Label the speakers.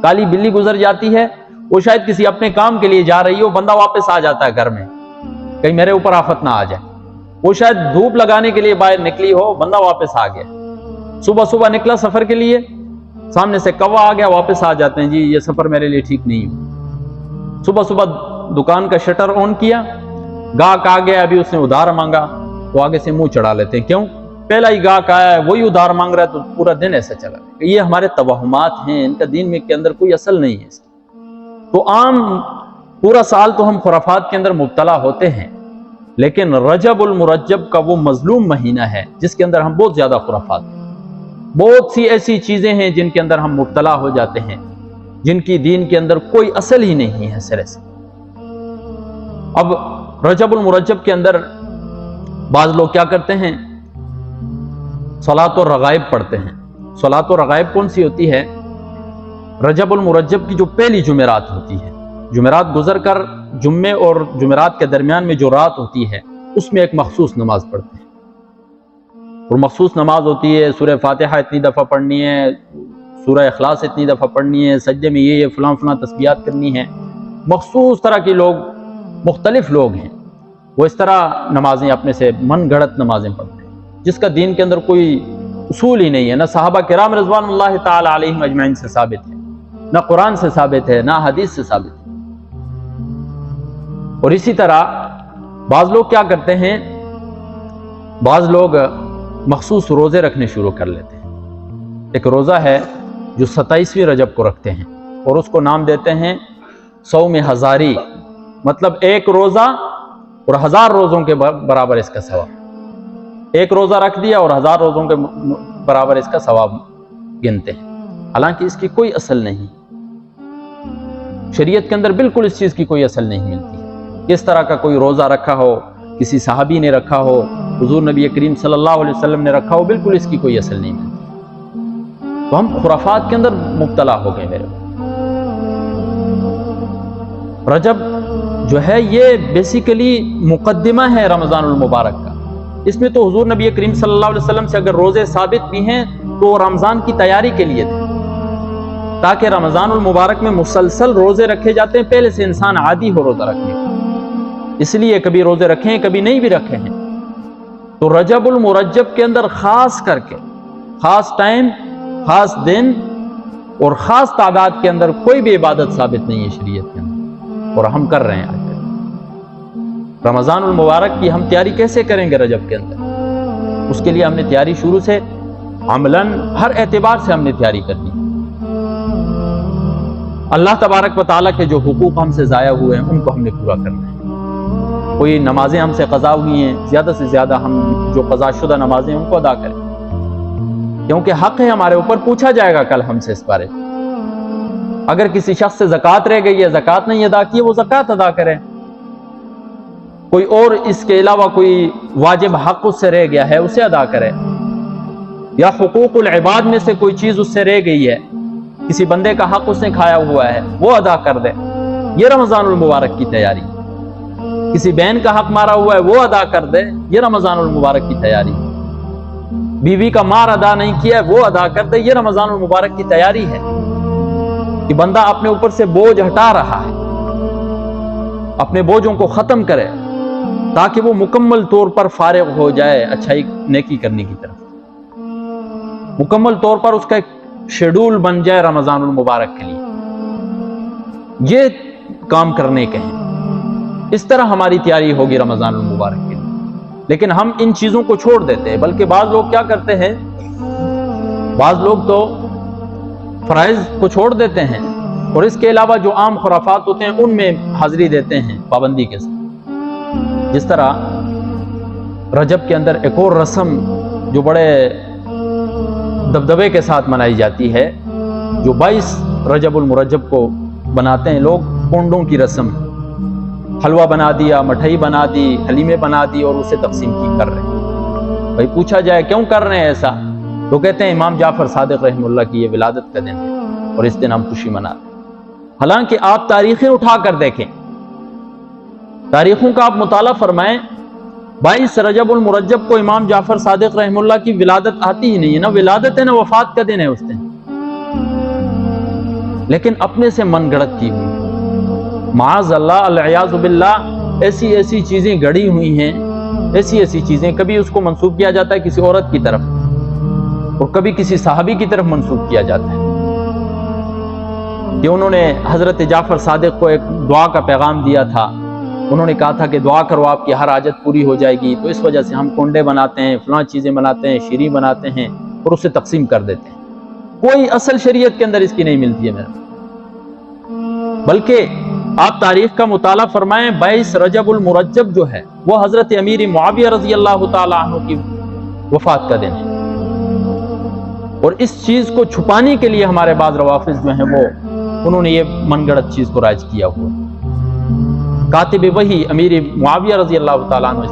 Speaker 1: کالی بلی گزر جاتی ہے، وہ شاید کسی اپنے کام کے لیے جا رہی ہو، بندہ واپس آ جاتا ہے گھر میں، کہیں میرے اوپر آفت نہ آ جائے۔ وہ شاید دھوپ لگانے کے لیے باہر نکلی ہو، بندہ واپس آ گیا۔ صبح صبح نکلا سفر کے لیے، سامنے سے کوا آ گیا، واپس آ جاتے ہیں، جی یہ سفر میرے لیے ٹھیک نہیں ہو۔ صبح صبح دکان کا شٹر آن کیا، گاہک آ گیا، ابھی اس نے ادھار مانگا تو آگے سے منہ چڑھا لیتے ہیں، کیوں؟ پہلا ہی گاہک آیا ہے، وہی ادھار مانگ رہا ہے، تو پورا دن ایسا چلا۔ یہ ہمارے توہمات ہیں، ان کا دین میں کے اندر کوئی اصل نہیں ہے اس کی۔ تو عام پورا سال تو ہم خرافات کے اندر مبتلا ہوتے ہیں، لیکن رجب المرجب کا وہ مظلوم مہینہ ہے جس کے اندر ہم بہت زیادہ خرافات ہیں۔ بہت سی ایسی چیزیں ہیں جن کے اندر ہم مبتلا ہو جاتے ہیں، جن کی دین کے اندر کوئی اصل ہی نہیں ہے سرے سے۔ اب رجب المرجب کے اندر بعض لوگ کیا کرتے ہیں، صلاۃ الرغائب پڑھتے ہیں۔ صلاۃ الرغائب کون سی ہوتی ہے؟ رجب المرجب کی جو پہلی جمعرات ہوتی ہے، جمعرات گزر کر جمعے اور جمعرات کے درمیان میں جو رات ہوتی ہے، اس میں ایک مخصوص نماز پڑھتے ہیں، اور مخصوص نماز ہوتی ہے، سورہ فاتحہ اتنی دفعہ پڑھنی ہے، سورہ اخلاص اتنی دفعہ پڑھنی ہے، سجدے میں یہ فلاں فلاں تسبیحات کرنی ہے۔ مخصوص طرح کے لوگ، مختلف لوگ ہیں، وہ اس طرح نمازیں اپنے سے من گھڑت نمازیں پڑھتے ہیں، جس کا دین کے اندر کوئی اصول ہی نہیں ہے، نہ صحابہ کرام رضوان اللہ تعالی علیہم اجمعین سے ثابت ہے، نہ قرآن سے ثابت ہے، نہ حدیث سے ثابت ہے۔ اور اسی طرح بعض لوگ کیا کرتے ہیں، بعض لوگ مخصوص روزے رکھنے شروع کر لیتے ہیں۔ ایک روزہ ہے جو 27ویں رجب کو رکھتے ہیں، اور اس کو نام دیتے ہیں صوم ہزاری، مطلب ایک روزہ اور 1000 روزوں کے برابر اس کا ثواب۔ ایک روزہ رکھ دیا اور 1000 روزوں کے برابر اس کا ثواب گنتے ہیں، حالانکہ اس کی کوئی اصل نہیں، شریعت کے اندر بالکل اس چیز کی کوئی اصل نہیں ملتی۔ اس طرح کا کوئی روزہ رکھا ہو، کسی صحابی نے رکھا ہو، حضور نبی کریم صلی اللہ علیہ وسلم نے رکھا ہو، بالکل اس کی کوئی اصل نہیں ملتی۔ تو ہم خرافات کے اندر مبتلا ہو گئے میرے۔ رجب جو ہے یہ بیسیکلی مقدمہ ہے رمضان المبارک کا۔ اس میں تو حضور نبی کریم صلی اللہ علیہ وسلم سے اگر روزے ثابت بھی ہیں تو رمضان کی تیاری کے لیے تھے، تاکہ رمضان المبارک میں مسلسل روزے رکھے جاتے ہیں، پہلے سے انسان عادی ہو روزہ رکھنے کا، اس لیے کبھی روزے رکھے ہیں کبھی نہیں بھی رکھے ہیں۔ تو رجب المرجب کے اندر خاص کر کے خاص ٹائم، خاص دن اور خاص تعداد کے اندر کوئی بھی عبادت ثابت نہیں ہے شریعت کے اندر، اور ہم کر رہے ہیں آج۔ رمضان المبارک کی ہم تیاری کیسے کریں گے رجب کے اندر؟ اس کے لیے ہم نے تیاری شروع سے عملاً ہر اعتبار سے ہم نے تیاری کرنی۔ اللہ تبارک و تعالیٰ کے جو حقوق ہم سے ضائع ہوئے ہیں ان کو ہم نے پورا کرنا ہے۔ کوئی نمازیں ہم سے قضا ہوئی ہیں، زیادہ سے زیادہ ہم جو قضا شدہ نمازیں ان کو ادا کریں، کیونکہ حق ہے ہمارے اوپر، پوچھا جائے گا کل ہم سے اس بارے میں۔ اگر کسی شخص سے زکوٰۃ رہ گئی ہے، زکوٰۃ نہیں ادا کی ہے، وہ زکوٰۃ ادا کرے۔ کوئی اور اس کے علاوہ کوئی واجب حق اس سے رہ گیا ہے، اسے ادا کرے، یا حقوق العباد میں سے کوئی چیز اس سے رہ گئی ہے، کسی بندے کا حق اس نے کھایا ہوا ہے، وہ ادا کر دے۔ یہ رمضان المبارک کی تیاری۔ کسی بہن کا حق مارا ہوا ہے وہ ادا کر دے، یہ رمضان المبارک کی تیاری۔ بیوی کا مار ادا نہیں کیا ہے وہ ادا کر دے، یہ رمضان المبارک کی تیاری ہے کہ بندہ اپنے اوپر سے بوجھ ہٹا رہا ہے، اپنے بوجھوں کو ختم کرے تاکہ وہ مکمل طور پر فارغ ہو جائے اچھائی نیکی کرنے کی طرف، مکمل طور پر اس کا ایک شیڈول بن جائے رمضان المبارک کے لیے۔ یہ کام کرنے کے ہیں، اس طرح ہماری تیاری ہوگی رمضان المبارک کے لیے۔ لیکن ہم ان چیزوں کو چھوڑ دیتے ہیں، بلکہ بعض لوگ کیا کرتے ہیں، بعض لوگ تو فرائض کو چھوڑ دیتے ہیں اور اس کے علاوہ جو عام خرافات ہوتے ہیں ان میں حاضری دیتے ہیں پابندی کے ساتھ۔ جس طرح رجب کے اندر ایک اور رسم جو بڑے دبدبے کے ساتھ منائی جاتی ہے، جو 22 رجب المرجب کو بناتے ہیں لوگ، پونڈوں کی رسم، حلوہ بنا دیا، مٹھائی بنا دی، حلیمے بنا دی اور اسے تقسیم کی کر رہے ہیں۔ بھائی پوچھا جائے کیوں کر رہے ہیں ایسا، تو کہتے ہیں امام جعفر صادق رحمہ اللہ کی یہ ولادت کا دن ہے اور اس دن ہم خوشی مناتے ہیں۔ حالانکہ آپ تاریخیں اٹھا کر دیکھیں، تاریخوں کا آپ مطالعہ فرمائیں، 22 رجب المرجب کو امام جعفر صادق رحمہ اللہ کی ولادت آتی ہی نہیں ہے، نہ ولادت ہے نہ وفات کا دن ہے اس دن۔ لیکن اپنے سے من گڑت کی ہوئی، معاذ اللہ العیاذ باللہ ایسی ایسی چیزیں گڑی ہوئی ہیں، ایسی ایسی چیزیں، کبھی اس کو منسوب کیا جاتا ہے کسی عورت کی طرف اور کبھی کسی صحابی کی طرف منسوب کیا جاتا ہے کہ انہوں نے حضرت جعفر صادق کو ایک دعا کا پیغام دیا تھا، انہوں نے کہا تھا کہ دعا کرو آپ کی ہر حاجت پوری ہو جائے گی، تو اس وجہ سے ہم کنڈے بناتے ہیں، فلاں چیزیں بناتے ہیں، شیریں بناتے ہیں اور اسے تقسیم کر دیتے ہیں۔ کوئی اصل شریعت کے اندر اس کی نہیں ملتی ہے میرا، بلکہ آپ تاریخ کا مطالعہ فرمائیں، 22 رجب المرجب جو ہے وہ حضرت امیر معاویہ رضی اللہ تعالیٰ عنہ کی وفات کا دن ہے، اور اس چیز کو چھپانے کے لیے ہمارے بعض روافض جو ہیں وہ انہوں نے یہ من گڑت چیز کو رائج کیا ہوا۔ کاتب وحی امیر معاویہ رضی اللہ تعالیٰ عنہ اس